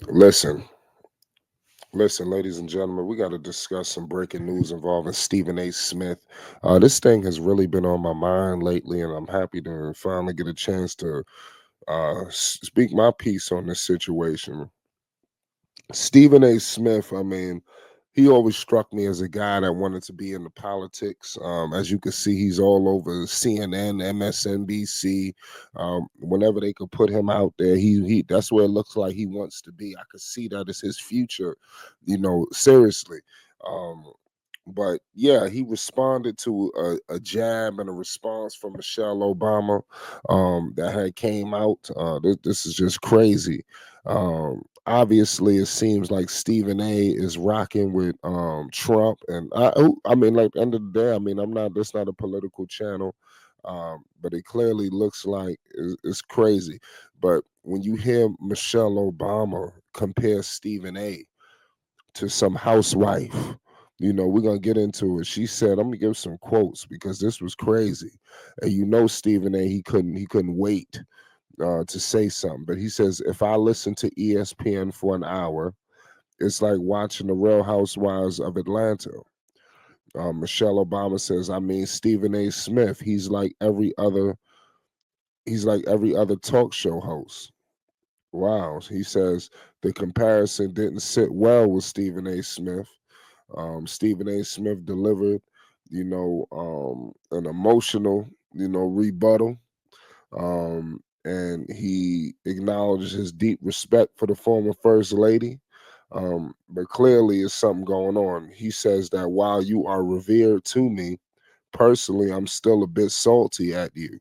Listen, listen, ladies and gentlemen, we got to discuss some breaking news involving Stephen A. Smith. This thing has really been on my mind lately, and I'm happy to finally get a chance to speak my piece on this situation. Stephen A. Smith, I mean, he always struck me as a guy that wanted to be into politics. As you can see, he's all over CNN, MSNBC. Whenever they could put him out there, he that's where it looks like he wants to be. I could see that as his future, seriously. Um, but yeah, he responded to a jab and a response from Michelle Obama that had came out. This is just crazy. Obviously, it seems like Stephen A. is rocking with Trump, and I mean, like end of the day, I mean, I'm not. That's not a political channel, but it clearly looks like it's crazy. But when you hear Michelle Obama compare Stephen A to some housewife. We're gonna get into it. She said, I'm gonna give some quotes because this was crazy. And Stephen A, he couldn't wait to say something. But he says, if I listen to ESPN for an hour, it's like watching the Real Housewives of Atlanta. Michelle Obama says, I mean Stephen A. Smith, he's like every other talk show host. Wow. He says the comparison didn't sit well with Stephen A. Smith. Stephen A. Smith delivered, an emotional, rebuttal. And he acknowledged his deep respect for the former First Lady. But clearly, there's something going on. He says that while you are revered to me, personally, I'm still a bit salty at you.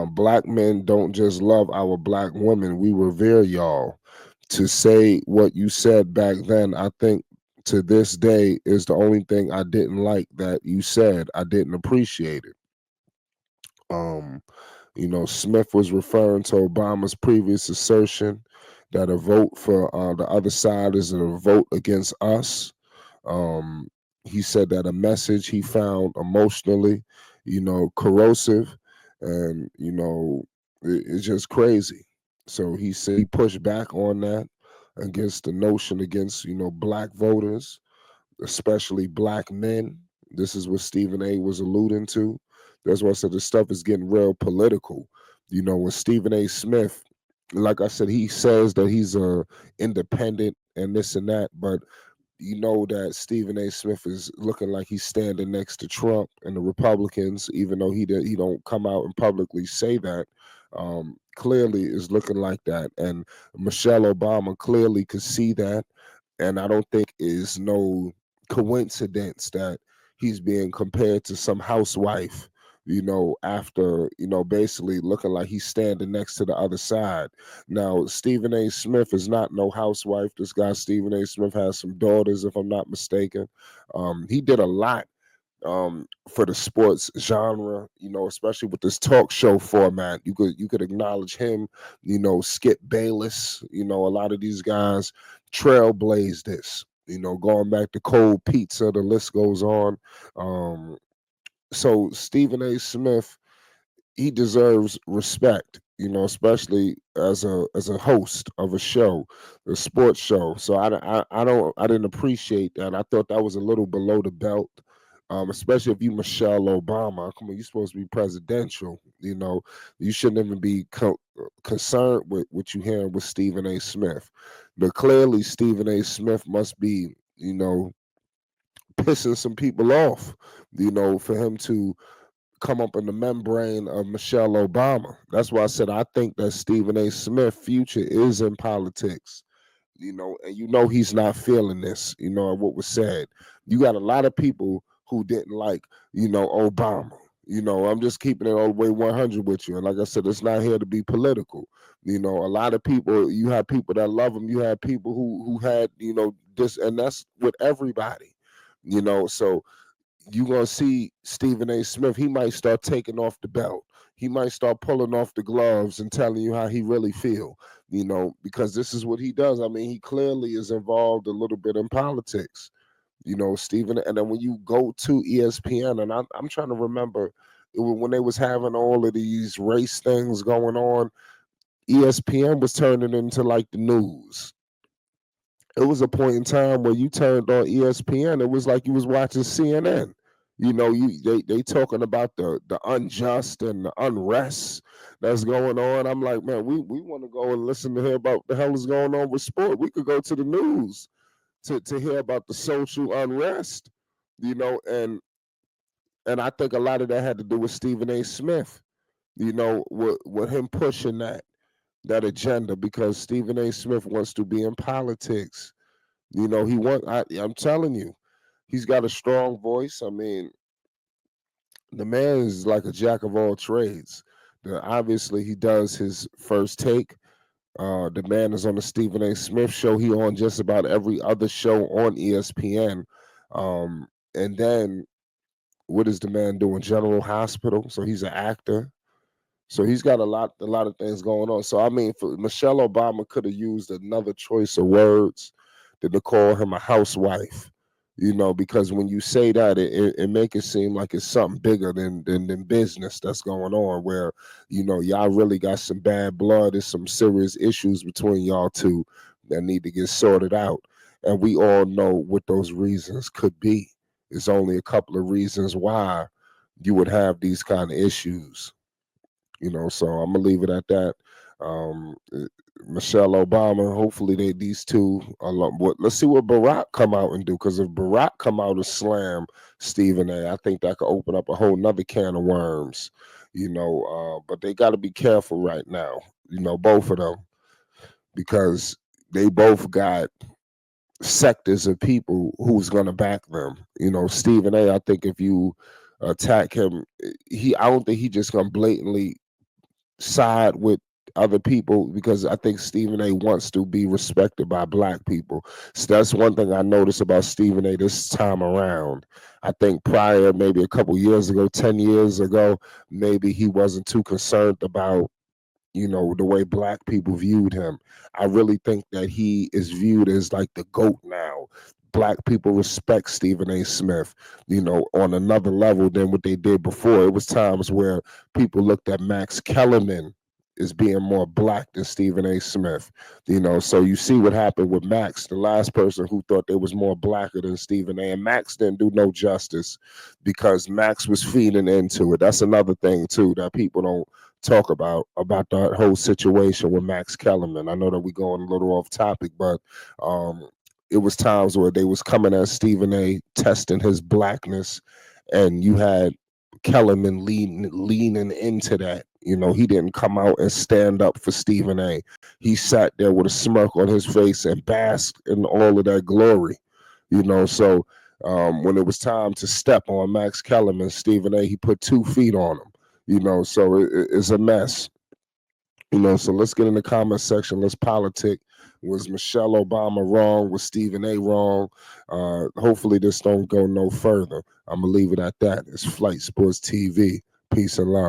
Black men don't just love our black women, we revere y'all. To say what you said back then, I think to this day is the only thing I didn't like that you said. I didn't appreciate it. Um, Smith was referring to Obama's previous assertion that a vote for the other side is a vote against us. Um, he said that a message he found emotionally, corrosive, and it's just crazy. So he said he pushed back on that against the notion against black voters, especially black men. This is what Stephen A. was alluding to. That's why I said this stuff is getting real political. When Stephen A. Smith, like I said, he says that he's a independent and this and that, but you know that Stephen A. Smith is looking like he's standing next to Trump and the Republicans, even though he don't come out and publicly say that. Clearly, is looking like that, and Michelle Obama clearly could see that, and I don't think is no coincidence that he's being compared to some housewife. After basically looking like he's standing next to the other side. Now, Stephen A. Smith is not no housewife. This guy, Stephen A. Smith, has some daughters, if I'm not mistaken. He did a lot for the sports genre, especially with this talk show format. You could acknowledge him, Skip Bayless, a lot of these guys trailblazed this. Going back to cold pizza, the list goes on. Um, so Stephen A. Smith, he deserves respect, especially as a host of a show, a sports show. So I didn't appreciate that. I thought that was a little below the belt. Especially if you Michelle Obama, come on, you're supposed to be presidential. You shouldn't even be concerned with what you hearing with Stephen A. Smith. But clearly, Stephen A. Smith must be, pissing some people off, for him to come up in the membrane of Michelle Obama. That's why I said I think that Stephen A. Smith future is in politics. And he's not feeling this, what was said. You got a lot of people who didn't like, Obama. I'm just keeping it all the way 100 with you. And like I said, it's not here to be political. A lot of people, you have people that love him, you have people who had, this, and that's with everybody. So you're gonna see Stephen A. Smith. He might start taking off the belt. He might start pulling off the gloves and telling you how he really feel. Because this is what he does. I mean, he clearly is involved a little bit in politics. Stephen. And then when you go to ESPN, and I'm trying to remember when they was having all of these race things going on, ESPN was turning into like the news. It was a point in time where you turned on ESPN, it was like you was watching CNN. You know, they talking about the unjust and the unrest that's going on. I'm like, man, we want to go and listen to hear about the hell is going on with sport. We could go to the news to hear about the social unrest, you know, and I think a lot of that had to do with Stephen A. Smith, you know, with him pushing that agenda because Stephen A. Smith wants to be in politics. You know, I'm telling you, he's got a strong voice. I mean, the man is like a jack of all trades. Obviously, he does his first take. The man is on the Stephen A. Smith show. He on just about every other show on ESPN. And then what is the man doing? General Hospital. So he's an actor. So he's got a lot of things going on. So I mean, Michelle Obama could have used another choice of words than to call him a housewife. You know, because when you say that, it make it seem like it's something bigger than business that's going on. Where you know y'all really got some bad blood and some serious issues between y'all two that need to get sorted out. And we all know what those reasons could be. It's only a couple of reasons why you would have these kind of issues. You know, so I'm gonna leave it at that. Um, uh, Michelle Obama. Hopefully, these two. Let's see what Barack come out and do. Because if Barack come out and slam Stephen A., I think that could open up a whole nother can of worms. You know, but they got to be careful right now. You know, both of them because they both got sectors of people who's gonna back them. You know, Stephen A. I think if you attack him, I don't think he just gonna blatantly side with other people because I think Stephen A wants to be respected by black people. So that's one thing I noticed about Stephen A this time around. I think prior, maybe a couple years ago, 10 years ago, maybe he wasn't too concerned about the way black people viewed him. I really think that he is viewed as like the GOAT now. Black people respect Stephen A. Smith, on another level than what they did before. It was times where people looked at Max Kellerman as being more black than Stephen A. Smith. So you see what happened with Max, the last person who thought they was more blacker than Stephen A. And Max didn't do no justice because Max was feeding into it. That's another thing too that people don't talk about that whole situation with Max Kellerman. I know that we going a little off topic, but it was times where they was coming at Stephen A. testing his blackness, and you had Kellerman leaning into that. He didn't come out and stand up for Stephen A. He sat there with a smirk on his face and basked in all of that glory. So when it was time to step on Max Kellerman, Stephen A. he put 2 feet on him. So it's a mess. So let's get in the comment section. Let's politic. Was Michelle Obama wrong? Was Stephen A. wrong? Hopefully this don't go no further. I'm gonna leave it at that. It's Flight Sports TV. Peace and love.